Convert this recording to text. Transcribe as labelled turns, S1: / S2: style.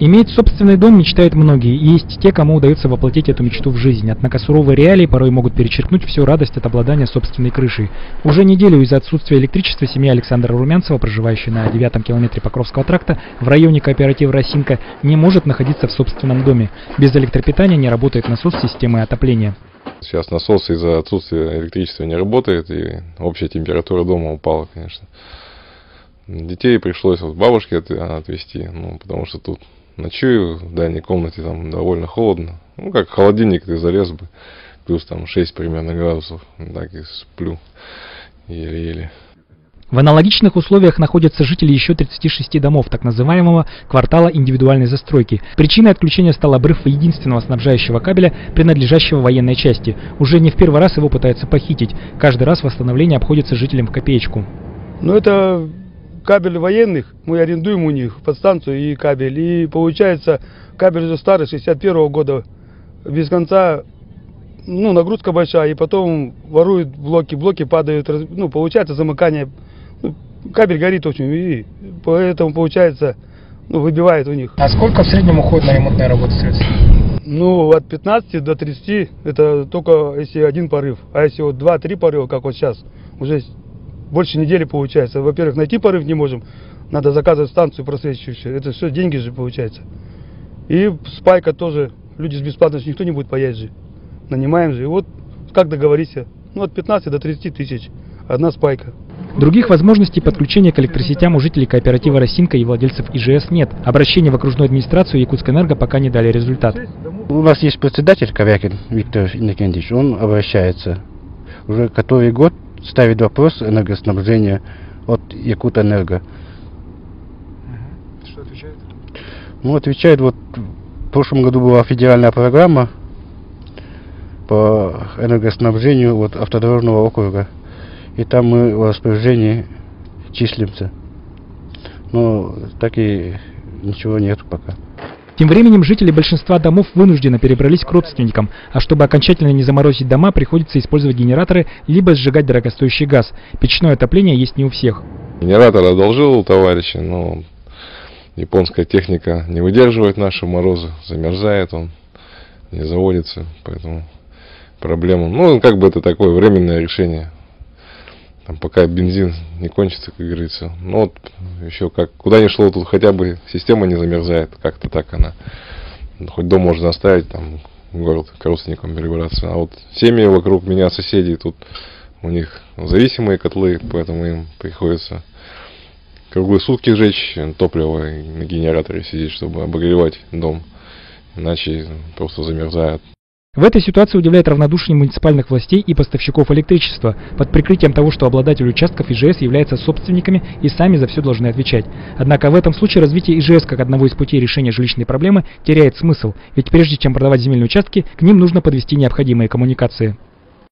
S1: Иметь собственный дом мечтают многие, и есть те, кому удается воплотить эту мечту в жизнь. Однако суровые реалии порой могут перечеркнуть всю радость от обладания собственной крышей. Уже неделю из-за отсутствия электричества семья Александра Румянцева, проживающая на 9-м километре Покровского тракта в районе кооператива «Росинка», не может находиться в собственном доме. Без электропитания не работает насос системы отопления.
S2: Сейчас насос из-за отсутствия электричества не работает, и общая температура дома упала, конечно. Детей пришлось бабушке отвезти, потому что тут ночую в дальней комнате, там довольно холодно. Как в холодильник ты залез бы, плюс там 6 примерно градусов, так и сплю еле-еле.
S1: В аналогичных условиях находятся жители еще 36 домов, так называемого квартала индивидуальной застройки. Причиной отключения стал обрыв единственного снабжающего кабеля, принадлежащего военной части. Уже не в первый раз его пытаются похитить. Каждый раз восстановление обходится жителям в копеечку.
S3: Это кабель военных, мы арендуем у них подстанцию и кабель. И получается, кабель уже старый, 61-го года, без конца, нагрузка большая, и потом воруют блоки падают, получается замыкание. Кабель горит очень, и поэтому получается, выбивает у них.
S1: А сколько в среднем уходит на ремонтные работы средств?
S3: От 15 до 30, это только если один порыв. А если 2-3 порыва, как вот сейчас, уже больше недели получается. Во-первых, найти порыв не можем, надо заказывать станцию просвечивающую. Это все деньги же получается. И спайка тоже, люди с бесплатностью никто не будет паять же. Нанимаем же. И вот как договориться, от 15 до 30 тысяч одна спайка.
S1: Других возможностей подключения к электросетям у жителей кооператива «Росинка» и владельцев ИЖС нет. Обращения в окружную администрацию Якутскэнерго пока не дали результат.
S4: У нас есть председатель Ковякин Виктор Иннокентьевич, он обращается. Уже который год ставит вопрос энергоснабжения от Якутэнерго.
S1: Что отвечает?
S4: Отвечает, в прошлом году была федеральная программа по энергоснабжению автодорожного округа. И там мы в распоряжении числимся. Но так и ничего нет пока.
S1: Тем временем жители большинства домов вынужденно перебрались к родственникам, а чтобы окончательно не заморозить дома, приходится использовать генераторы, либо сжигать дорогостоящий газ. Печное отопление есть не у всех.
S2: Генератор одолжил у товарища, но японская техника не выдерживает наши морозы, замерзает он, не заводится, поэтому проблема. Это такое временное решение. Пока бензин не кончится, как говорится. Еще куда ни шло, тут хотя бы система не замерзает. Как-то так она. Хоть дом можно оставить, в город к родственникам перебраться. А семьи вокруг меня, соседей, тут у них зависимые котлы, поэтому им приходится круглые сутки жечь топливо и на генераторе сидеть, чтобы обогревать дом. Иначе просто замерзает.
S1: В этой ситуации удивляет равнодушие муниципальных властей и поставщиков электричества, под прикрытием того, что обладатели участков ИЖС являются собственниками и сами за все должны отвечать. Однако в этом случае развитие ИЖС как одного из путей решения жилищной проблемы теряет смысл, ведь прежде чем продавать земельные участки, к ним нужно подвести необходимые коммуникации.